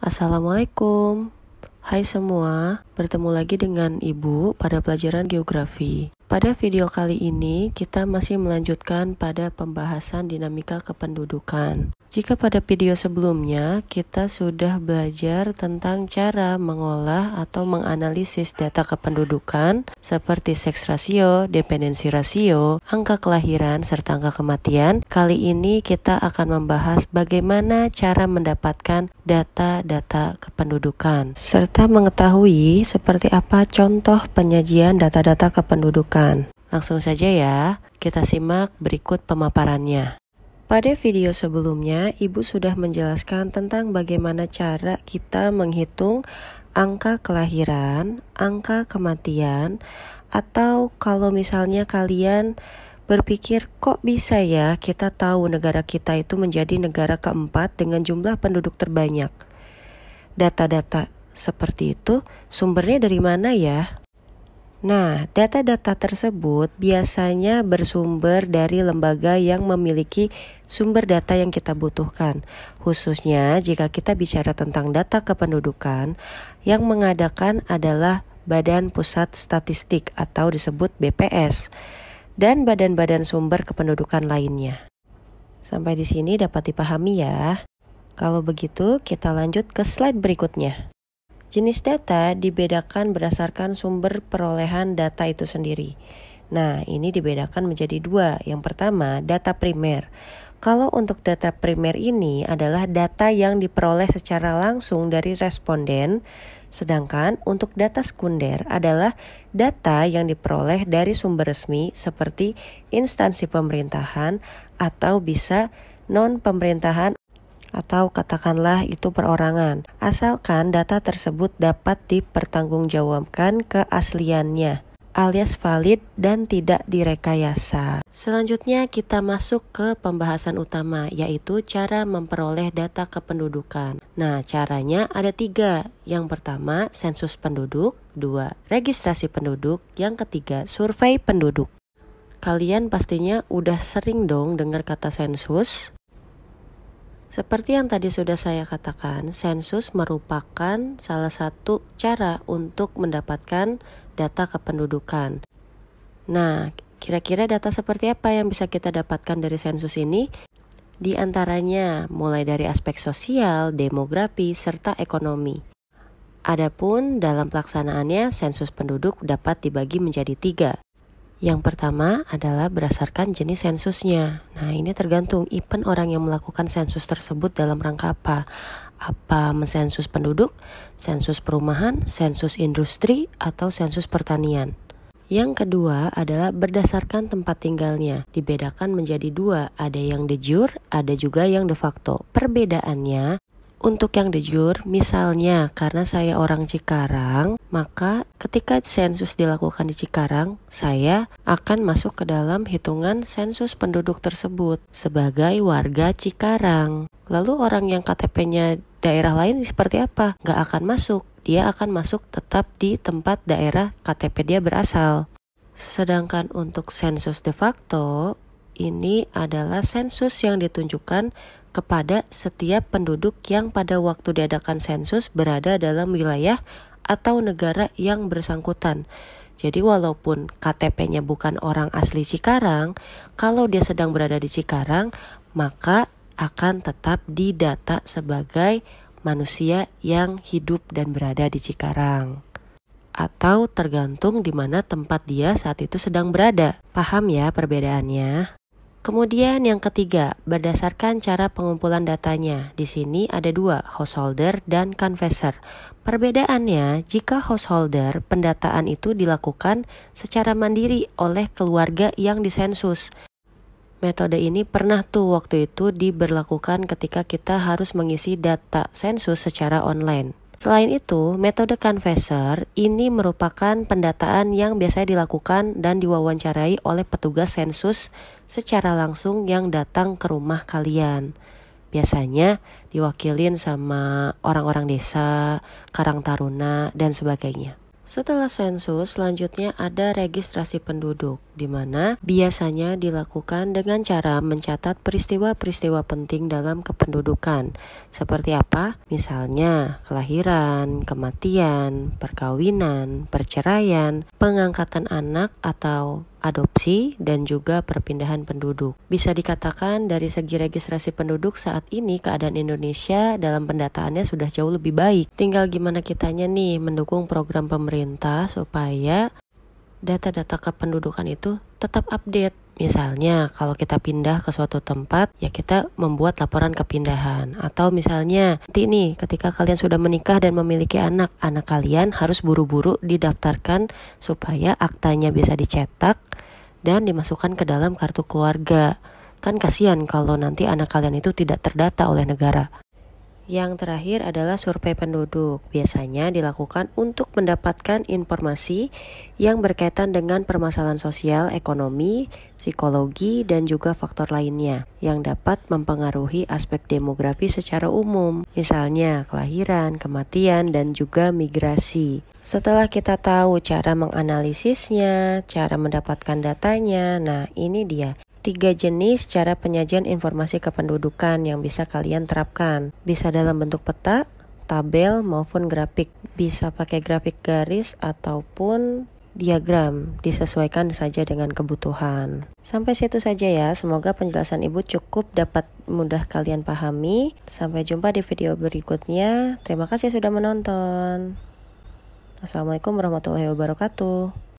Assalamualaikum. Hai semua, bertemu lagi dengan Ibu pada pelajaran geografi. Pada video kali ini, kita masih melanjutkan pada pembahasan dinamika kependudukan. Jika pada video sebelumnya, kita sudah belajar tentang cara mengolah atau menganalisis data kependudukan seperti seks rasio, dependensi rasio, angka kelahiran, serta angka kematian. Kali ini kita akan membahas bagaimana cara mendapatkan data-data kependudukan, serta mengetahui seperti apa contoh penyajian data-data kependudukan. Langsung saja ya, kita simak berikut pemaparannya. Pada video sebelumnya, Ibu sudah menjelaskan tentang bagaimana cara kita menghitung angka kelahiran, angka kematian, atau kalau misalnya kalian berpikir kok bisa ya kita tahu negara kita itu menjadi negara keempat dengan jumlah penduduk terbanyak. Data-data seperti itu sumbernya dari mana ya? Nah, data-data tersebut biasanya bersumber dari lembaga yang memiliki sumber data yang kita butuhkan. Khususnya jika kita bicara tentang data kependudukan, yang mengadakan adalah Badan Pusat Statistik atau disebut BPS, dan badan-badan sumber kependudukan lainnya. Sampai di sini dapat dipahami ya. Kalau begitu, kita lanjut ke slide berikutnya. Jenis data dibedakan berdasarkan sumber perolehan data itu sendiri. Nah, ini dibedakan menjadi dua. Yang pertama, data primer. Kalau untuk data primer ini adalah data yang diperoleh secara langsung dari responden, sedangkan untuk data sekunder adalah data yang diperoleh dari sumber resmi seperti instansi pemerintahan atau bisa non-pemerintahan atau katakanlah itu perorangan, asalkan data tersebut dapat dipertanggungjawabkan keasliannya, alias valid dan tidak direkayasa. Selanjutnya kita masuk ke pembahasan utama, yaitu cara memperoleh data kependudukan. Nah, caranya ada 3. Yang pertama, sensus penduduk. 2, registrasi penduduk. Yang ketiga, survei penduduk. Kalian pastinya udah sering dong dengar kata sensus. Seperti yang tadi sudah saya katakan, sensus merupakan salah satu cara untuk mendapatkan data kependudukan. Nah, kira-kira data seperti apa yang bisa kita dapatkan dari sensus ini? Di antaranya mulai dari aspek sosial, demografi, serta ekonomi. Adapun dalam pelaksanaannya, sensus penduduk dapat dibagi menjadi 3. Yang pertama adalah berdasarkan jenis sensusnya. Nah, ini tergantung event orang yang melakukan sensus tersebut dalam rangka apa. Apa mensensus penduduk, sensus perumahan, sensus industri, atau sensus pertanian. Yang kedua adalah berdasarkan tempat tinggalnya. Dibedakan menjadi 2, ada yang de jure, ada juga yang de facto. Perbedaannya, untuk yang de jure, misalnya karena saya orang Cikarang, maka ketika sensus dilakukan di Cikarang, saya akan masuk ke dalam hitungan sensus penduduk tersebut sebagai warga Cikarang. Lalu orang yang KTP-nya daerah lain seperti apa? Nggak akan masuk. Dia akan masuk tetap di tempat daerah KTP dia berasal. Sedangkan untuk sensus de facto, ini adalah sensus yang ditunjukkan kepada setiap penduduk yang pada waktu diadakan sensus berada dalam wilayah atau negara yang bersangkutan. Jadi walaupun KTP-nya bukan orang asli Cikarang, kalau dia sedang berada di Cikarang, maka akan tetap didata sebagai manusia yang hidup dan berada di Cikarang. Atau tergantung di mana tempat dia saat itu sedang berada. Paham ya perbedaannya? Kemudian yang ketiga, berdasarkan cara pengumpulan datanya. Di sini ada 2, householder dan canvasser. Perbedaannya, jika householder, pendataan itu dilakukan secara mandiri oleh keluarga yang disensus. Metode ini pernah tuh waktu itu diberlakukan ketika kita harus mengisi data sensus secara online. Selain itu, metode canvasser ini merupakan pendataan yang biasanya dilakukan dan diwawancarai oleh petugas sensus secara langsung yang datang ke rumah kalian. Biasanya diwakilin sama orang-orang desa, karang taruna, dan sebagainya. Setelah sensus, selanjutnya ada registrasi penduduk, di mana biasanya dilakukan dengan cara mencatat peristiwa-peristiwa penting dalam kependudukan. Seperti apa? Misalnya, kelahiran, kematian, perkawinan, perceraian, pengangkatan anak atau adopsi, dan juga perpindahan penduduk. Bisa dikatakan dari segi registrasi penduduk saat ini keadaan Indonesia dalam pendataannya sudah jauh lebih baik. Tinggal gimana kitanya nih mendukung program pemerintah supaya data-data kependudukan itu tetap update. Misalnya kalau kita pindah ke suatu tempat, ya kita membuat laporan kepindahan. Atau misalnya nanti nih ketika kalian sudah menikah dan memiliki anak kalian harus buru-buru didaftarkan supaya aktanya bisa dicetak dan dimasukkan ke dalam kartu keluarga. Kan kasihan kalau nanti anak kalian itu tidak terdata oleh negara. Yang terakhir adalah survei penduduk. Biasanya dilakukan untuk mendapatkan informasi yang berkaitan dengan permasalahan sosial, ekonomi, psikologi, dan juga faktor lainnya yang dapat mempengaruhi aspek demografi secara umum. Misalnya kelahiran, kematian, dan juga migrasi. Setelah kita tahu cara menganalisisnya, cara mendapatkan datanya, nah ini dia 3 jenis cara penyajian informasi kependudukan yang bisa kalian terapkan. Bisa dalam bentuk peta, tabel, maupun grafik. Bisa pakai grafik garis ataupun diagram, disesuaikan saja dengan kebutuhan. Sampai situ saja ya, semoga penjelasan Ibu cukup dapat mudah kalian pahami. Sampai jumpa di video berikutnya. Terima kasih sudah menonton. Assalamualaikum warahmatullahi wabarakatuh.